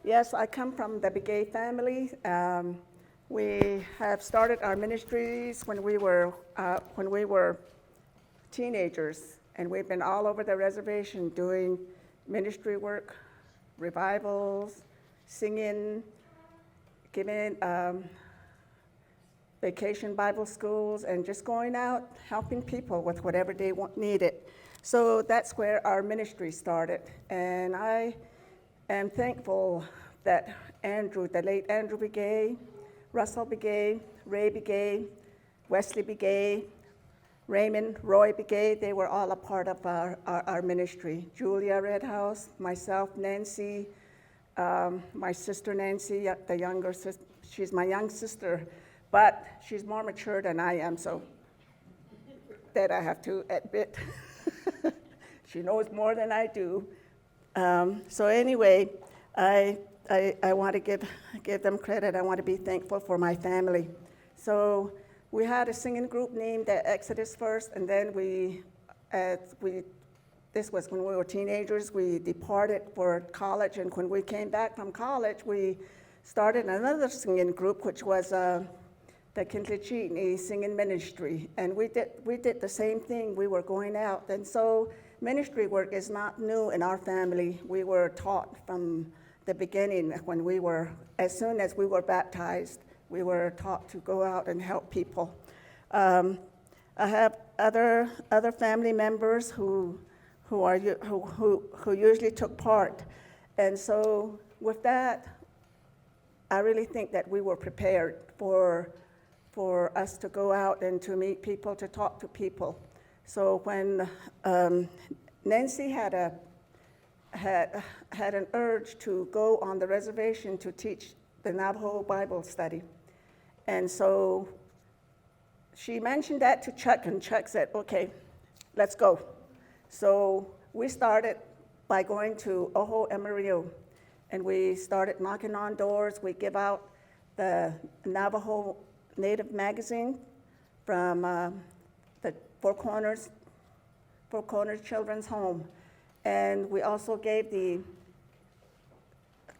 Yes, I come from the Begay family. We have started our ministries when we were teenagers, and we've been all over the reservation doing ministry work, revivals, singing, giving vacation Bible schools, and just going out helping people with whatever they needed. So that's where our ministry started, and I am thankful that Andrew, the late Andrew Begay, Russell Begay, Ray Begay, Wesley Begay, Raymond, Roy Begay, they were all a part of our ministry. Julia Redhouse, myself, Nancy, my sister Nancy, the younger sister, she's my young sister, but she's more mature than I am, so that I have to admit. She knows more than I do. So anyway, I want to give them credit. I want to be thankful for my family. So we had a singing group named the Exodus first, and then this was when we were teenagers. We departed for college, and when we came back from college, we started another singing group, which was the Kintlechini singing ministry. And we did the same thing. We were going out, and so ministry work is not new in our family. We were taught from the beginning as soon as we were baptized, we were taught to go out and help people. I have other family members who usually took part, and so with that, I really think that we were prepared for us to go out and to meet people, to talk to people. So when Nancy had an urge to go on the reservation to teach the Navajo Bible study, and so she mentioned that to Chuck, and Chuck said, okay, let's go. So we started by going to Ojo Amarillo, and we started knocking on doors. We give out the Navajo Native magazine from the Four Corners Children's Home. And we also gave the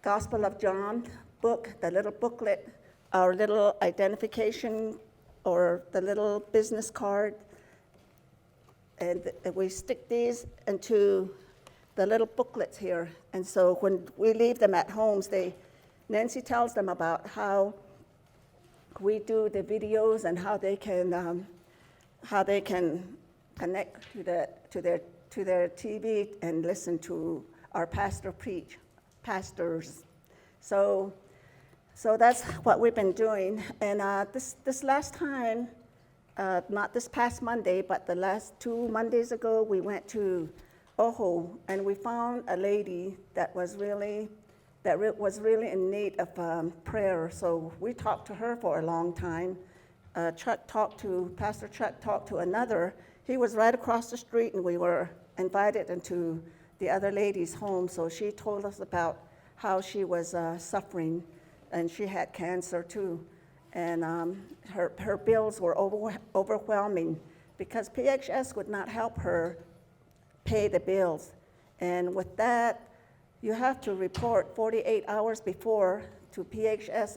Gospel of John book, the little booklet, our little identification or the little business card. And we stick these into the little booklets here. And so when we leave them at homes, Nancy tells them about how we do the videos and how they can connect to their TV and listen to our pastors. So that's what we've been doing. And this last time, not this past Monday, but the last 2 Mondays ago, we went to Ojo, and we found a lady that was really in need of prayer. So we talked to her for a long time. Pastor Chuck talked to another. He was right across the street, and we were invited into the other lady's home. So she told us about how she was suffering, and she had cancer too. And her bills were overwhelming because PHS would not help her pay the bills. And with that, you have to report 48 hours before to PHS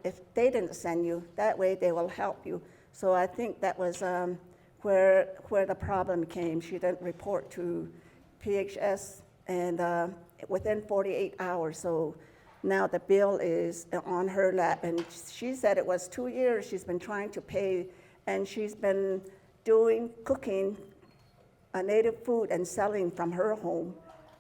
if they didn't send you. That way they will help you. So I think that was where the problem came. She didn't report to PHS and within 48 hours. So now the bill is on her lap, and she said it was 2 years she's been trying to pay, and she's been cooking a native food and selling from her home.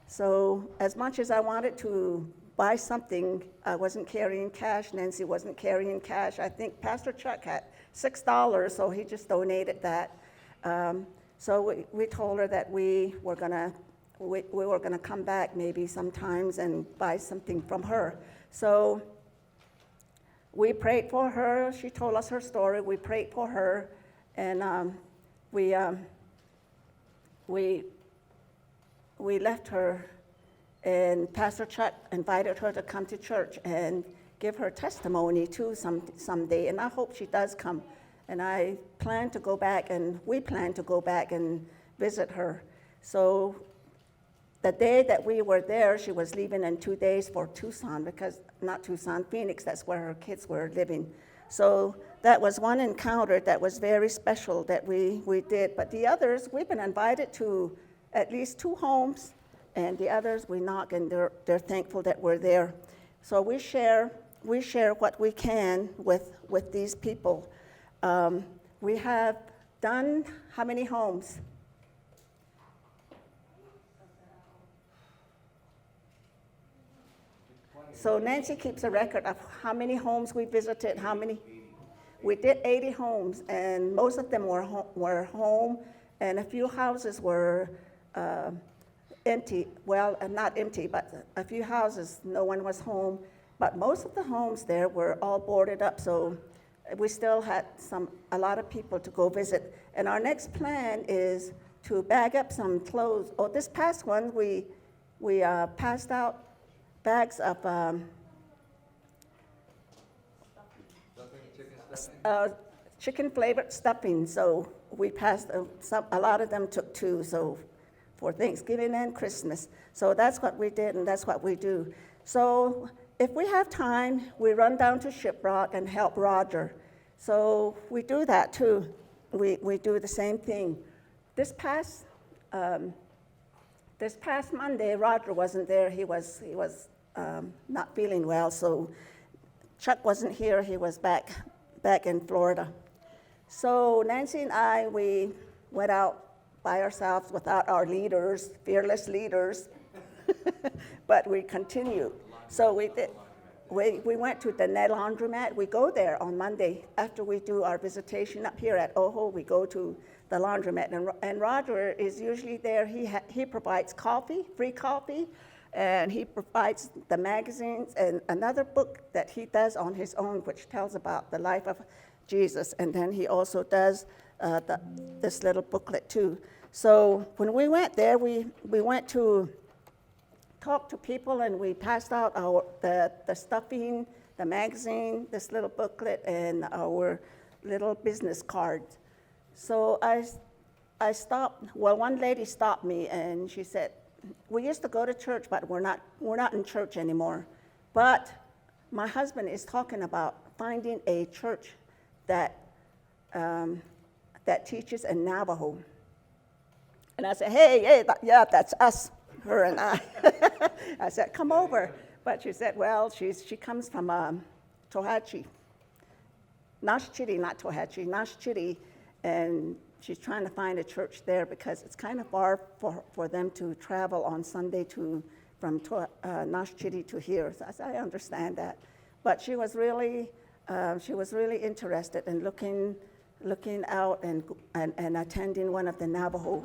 So as much as I wanted to buy something, I wasn't carrying cash. Nancy wasn't carrying cash. I think Pastor Chuck had $6, so he just donated that. So we told her that we were gonna come back maybe sometimes and buy something from her. So we prayed for her. She told us her story. We prayed for her, and we left her, and Pastor Chuck invited her to come to church and give her testimony too someday, and I hope she does come. And I plan to go back, and we plan to go back and visit her. So the day that we were there, she was leaving in 2 days for Tucson, Phoenix, that's where her kids were living. So that was one encounter that was very special that we did. But the others, we've been invited to at least 2 homes, and the others we knock, and they're thankful that we're there. So we share what we can with these people. We have done how many homes? So Nancy keeps a record of how many homes we visited, how many. We did 80 homes, and most of them were home, and a few houses were empty. Well, not empty, but a few houses, no one was home. But most of the homes there were all boarded up, so we still had a lot of people to go visit. And our next plan is to bag up some clothes. Oh, this past one, we passed out bags of chicken-flavored stuffing. So we passed a lot of them took 2. So for Thanksgiving and Christmas. So that's what we did, and that's what we do. So if we have time, we run down to Shiprock and help Roger. So we do that too. We do the same thing. This past Monday, Roger wasn't there. He was not feeling well, so Chuck wasn't here. He was back in Florida. So Nancy and I, we went out by ourselves without our leaders, fearless leaders, but we continued. So we went to the Ned Laundromat. We go there on Monday after we do our visitation up here at Ojo. We go to the laundromat, and Roger is usually there. He provides coffee, free coffee, and he provides the magazines and another book that he does on his own, which tells about the life of Jesus. And then he also does this little booklet too. So when we went there, we went to talk to people, and we passed out the stuffing, the magazine, this little booklet, and our little business cards. So I stopped. Well, one lady stopped me, and she said, "We used to go to church, but we're not in church anymore. But my husband is talking about finding a church that teaches in Navajo." And I said, "Hey, yeah, that's us, her and I." I said, "Come over." But she said, well, she comes from Nashchitty, not Tohatchi, Nashchitty, and she's trying to find a church there because it's kind of far for them to travel on Sunday from Nashchitty to here. So I said, I understand that. But she was really interested in looking out and attending one of the Navajo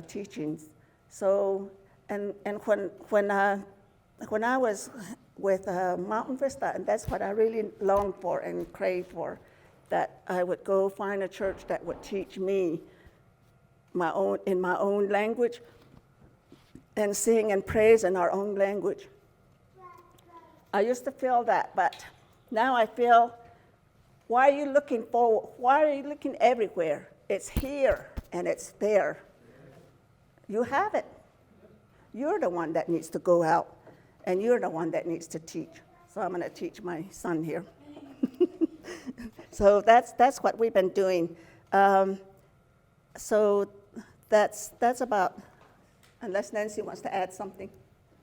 teachings. So, and when I was with Mountain Vista, and that's what I really longed for and craved for, that I would go find a church that would teach me in my own language and sing and praise in our own language. I used to feel that, but now I feel, why are you looking forward? Why are you looking everywhere? It's here and it's there. You have it. You're the one that needs to go out, and you're the one that needs to teach. So I'm going to teach my son here. So that's what we've been doing. So that's about, unless Nancy wants to add something.